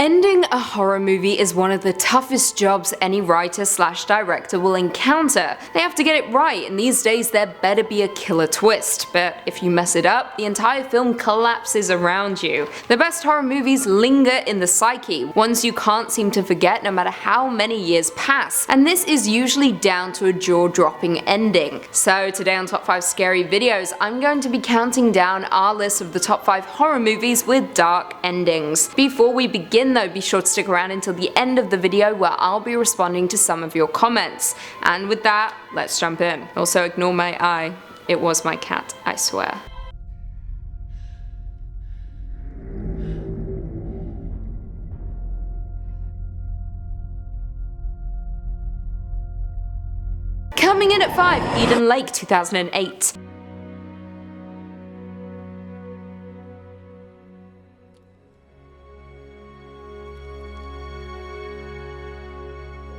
Ending a horror movie is one of the toughest jobs any writer/director will encounter. They have to get it right, and these days there better be a killer twist, but if you mess it up, the entire film collapses around you. The best horror movies linger in the psyche, ones you can't seem to forget no matter how many years pass, and this is usually down to a jaw-dropping ending. So today on Top 5 Scary Videos, I'm going to be counting down our list of the top 5 horror movies with dark endings. Before we begin though, be sure to stick around until the end of the video where I'll be responding to some of your comments. And with that, let's jump in. Also ignore my eye. It was my cat, I swear. Coming in at 5, Eden Lake 2008.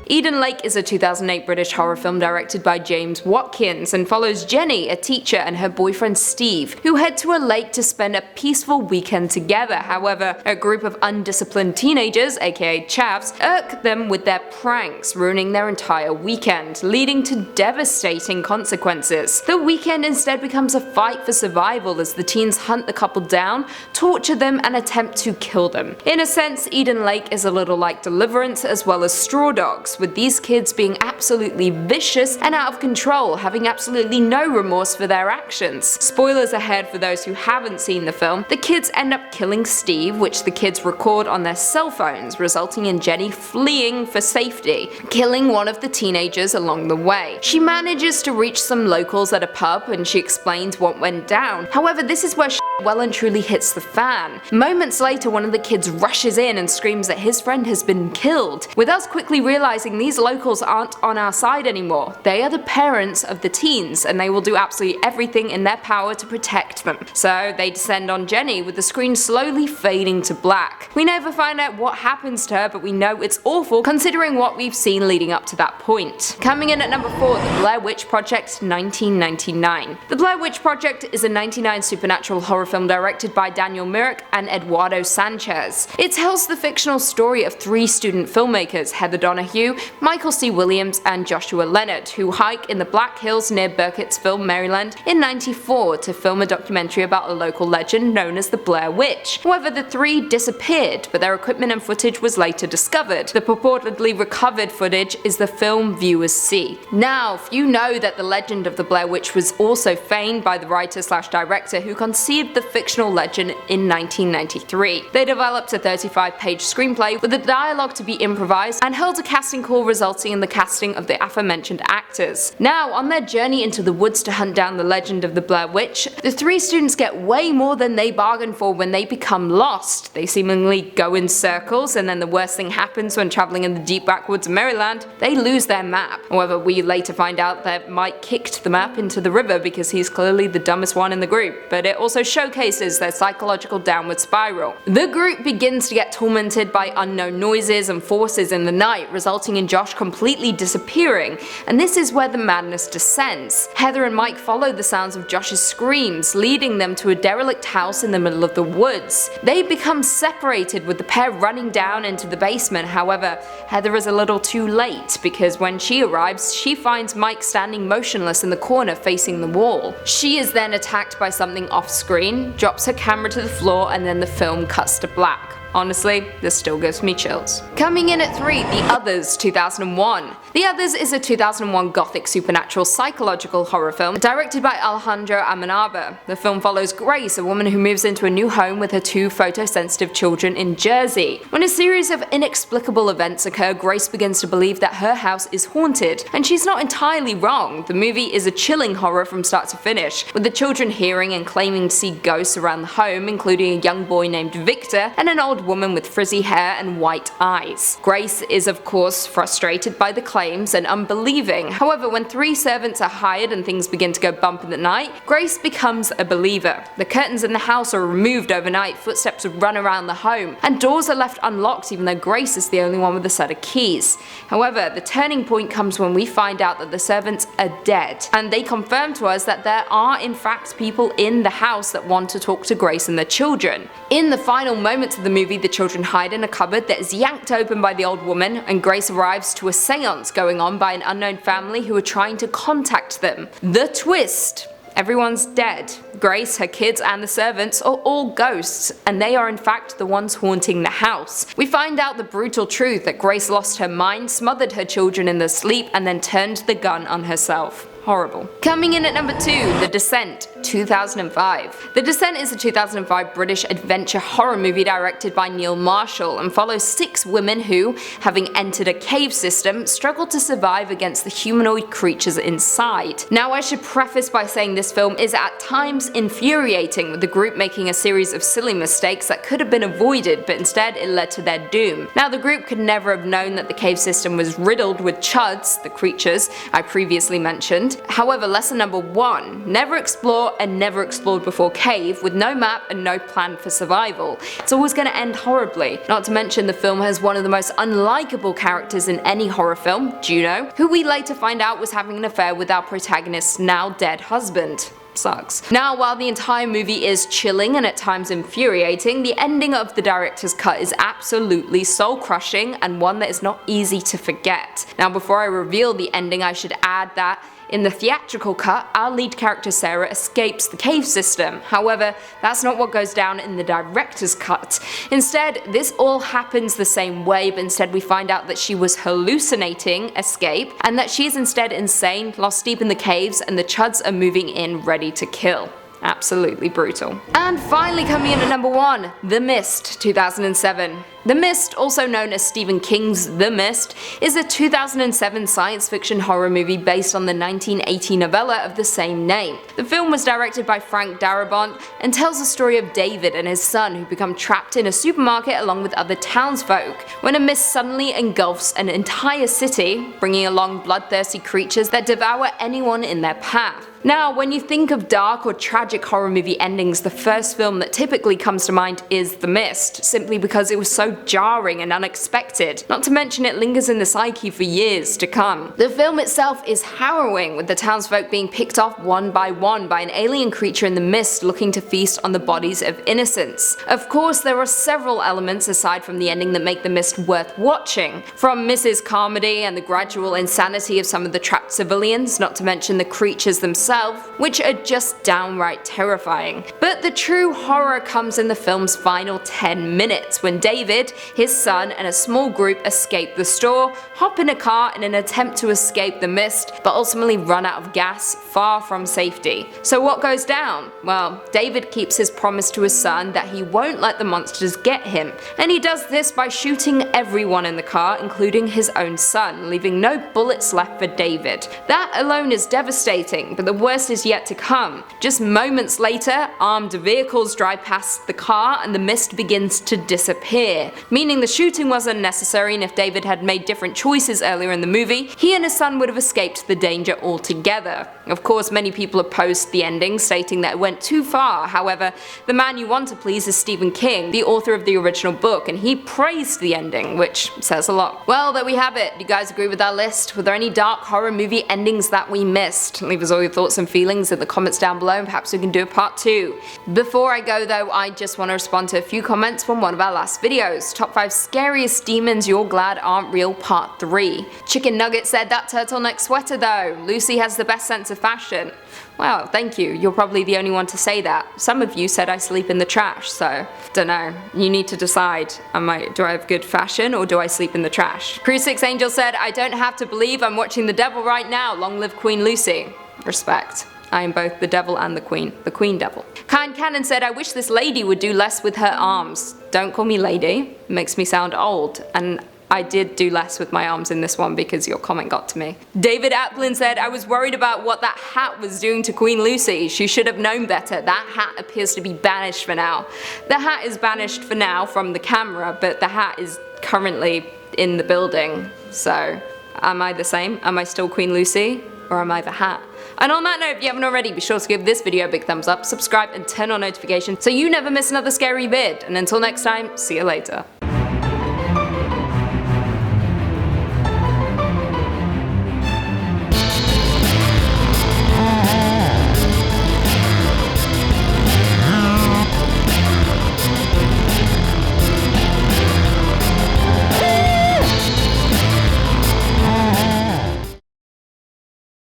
Eden Lake is a 2008 British horror film directed by James Watkins and follows Jenny, a teacher, and her boyfriend Steve, who head to a lake to spend a peaceful weekend together. However, a group of undisciplined teenagers, aka chavs, irk them with their pranks, ruining their entire weekend, leading to devastating consequences. The weekend instead becomes a fight for survival as the teens hunt the couple down, torture them, and attempt to kill them. In a sense, Eden Lake is a little like Deliverance as well as Straw Dogs, with these kids being absolutely vicious and out of control, having absolutely no remorse for their actions. Spoilers ahead for those who haven't seen the film. The kids end up killing Steve, which the kids record on their cell phones, resulting in Jenny fleeing for safety, killing one of the teenagers along the way. She manages to reach some locals at a pub and she explains what went down. However, this is where well and truly hits the fan. Moments later, one of the kids rushes in and screams that his friend has been killed, with us quickly realizing these locals aren't on our side anymore. They are the parents of the teens, and they will do absolutely everything in their power to protect them. So they descend on Jenny, with the screen slowly fading to black. We never find out what happens to her, but we know it's awful considering what we've seen leading up to that point. Coming in at number 4, The Blair Witch Project 1999. The Blair Witch Project is a 1999 supernatural horror film directed by Daniel Myrick and Eduardo Sanchez. It tells the fictional story of 3 student filmmakers, Heather Donahue, Michael C. Williams, and Joshua Leonard, who hike in the Black Hills near Burkittsville, Maryland in '94 to film a documentary about a local legend known as the Blair Witch. However, the 3 disappeared, but their equipment and footage was later discovered. The purportedly recovered footage is the film viewers see. Now, few know that the legend of the Blair Witch was also feigned by the writer/director who conceived the fictional legend in 1993. They developed a 35-page screenplay with the dialogue to be improvised and held a casting call resulting in the casting of the aforementioned actors. Now, on their journey into the woods to hunt down the legend of the Blair Witch, the 3 students get way more than they bargained for when they become lost. They seemingly go in circles, and then the worst thing happens when traveling in the deep backwoods of Maryland. They lose their map. However, we later find out that Mike kicked the map into the river because he's clearly the dumbest one in the group, but it also showcases their psychological downward spiral. The group begins to get tormented by unknown noises and forces in the night, resulting in Josh completely disappearing, and this is where the madness descends. Heather and Mike follow the sounds of Josh's screams, leading them to a derelict house in the middle of the woods. They become separated, with the pair running down into the basement. However, Heather is a little too late, because when she arrives, she finds Mike standing motionless in the corner facing the wall. She is then attacked by something off-screen, drops her camera to the floor, and then the film cuts to black. Honestly, this still gives me chills. Coming in at 3, The Others 2001. The Others is a 2001 gothic supernatural psychological horror film directed by Alejandro Amenabar. The film follows Grace, a woman who moves into a new home with her 2 photosensitive children in Jersey. When a series of inexplicable events occur, Grace begins to believe that her house is haunted, and she's not entirely wrong. The movie is a chilling horror from start to finish, with the children hearing and claiming to see ghosts around the home, including a young boy named Victor and an old woman with frizzy hair and white eyes. Grace is of course frustrated by the claims and unbelieving. However, when 3 servants are hired and things begin to go bump in the night, Grace becomes a believer. The curtains in the house are removed overnight, footsteps run around the home, and doors are left unlocked even though Grace is the only one with a set of keys. However, the turning point comes when we find out that the servants are dead, and they confirm to us that there are in fact people in the house that want to talk to Grace and the children. In the final moments of the movie, movie, the children hide in a cupboard that is yanked open by the old woman, and Grace arrives to a seance going on by an unknown family who are trying to contact them. The twist: everyone's dead. Grace, her kids, and the servants are all ghosts, and they are in fact the ones haunting the house. We find out the brutal truth that Grace lost her mind, smothered her children in their sleep, and then turned the gun on herself. Horrible. Coming in at number 2, The Descent, 2005. The Descent is a 2005 British adventure horror movie directed by Neil Marshall and follows 6 women who, having entered a cave system, struggle to survive against the humanoid creatures inside. Now, I should preface by saying this film is at times infuriating, with the group making a series of silly mistakes that could have been avoided, but instead it led to their doom. Now, the group could never have known that the cave system was riddled with chuds, the creatures I previously mentioned. However, lesson number 1, never explore and never explored before cave with no map and no plan for survival. It's always going to end horribly. Not to mention the film has one of the most unlikable characters in any horror film, Juno, who we later find out was having an affair with our protagonist's now dead husband. Sucks. Now, while the entire movie is chilling and at times infuriating, the ending of the director's cut is absolutely soul-crushing and one that is not easy to forget. Now, before I reveal the ending, I should add that in the theatrical cut, our lead character Sarah escapes the cave system. However, that's not what goes down in the director's cut. Instead, this all happens the same way, but instead we find out that she was hallucinating escape, and that she is instead insane, lost deep in the caves, and the chuds are moving in ready to kill. Absolutely brutal. And finally coming in at number 1, The Mist, 2007. The Mist, also known as Stephen King's The Mist, is a 2007 science fiction horror movie based on the 1980 novella of the same name. The film was directed by Frank Darabont and tells the story of David and his son who become trapped in a supermarket along with other townsfolk, when a mist suddenly engulfs an entire city, bringing along bloodthirsty creatures that devour anyone in their path. Now, when you think of dark or tragic horror movie endings, the first film that typically comes to mind is The Mist, simply because it was so jarring and unexpected, not to mention it lingers in the psyche for years to come. The film itself is harrowing, with the townsfolk being picked off one by one by an alien creature in the mist looking to feast on the bodies of innocents. Of course, there are several elements aside from the ending that make The Mist worth watching, from Mrs. Carmody and the gradual insanity of some of the trapped civilians, not to mention the creatures themselves, which are just downright terrifying. But the true horror comes in the film's final 10 minutes, when David, his son, and a small group escape the store, hop in a car in an attempt to escape the mist, but ultimately run out of gas far from safety. So what goes down? Well, David keeps his promise to his son that he won't let the monsters get him, and he does this by shooting everyone in the car, including his own son, leaving no bullets left for David. That alone is devastating, but the worst is yet to come. Just moments later, armed vehicles drive past the car and the mist begins to disappear, meaning the shooting was unnecessary, and if David had made different choices earlier in the movie, he and his son would have escaped the danger altogether. Of course, many people opposed the ending, stating that it went too far. However, the man you want to please is Stephen King, the author of the original book, and he praised the ending, which says a lot. Well, there we have it. Do you guys agree with our list? Were there any dark horror movie endings that we missed? Leave us all your thoughts and feelings in the comments down below, and perhaps we can do a part 2. Before I go though, I just want to respond to a few comments from one of our last videos. Top 5 scariest demons you're glad aren't real part 3. Chicken Nugget said that turtleneck sweater though. Lucy has the best sense of fashion. Wow, thank you. You're probably the only one to say that. Some of you said I sleep in the trash, so dunno. You need to decide. Do I have good fashion or do I sleep in the trash? Cruise 6 Angel said, I don't have to believe I'm watching The Devil right now. Long live Queen Lucy. Respect. I am both the devil and the queen devil. Kind Cannon said, I wish this lady would do less with her arms. Don't call me lady, it makes me sound old, and I did do less with my arms in this one because your comment got to me. David Aplin said, I was worried about what that hat was doing to Queen Lucy. She should have known better. That hat appears to be banished for now. The hat is banished for now from the camera, but the hat is currently in the building. So, am I the same? Am I still Queen Lucy? Or am I the hat? And on that note, if you haven't already, be sure to give this video a big thumbs up, subscribe, and turn on notifications so you never miss another scary vid. And until next time, see you later.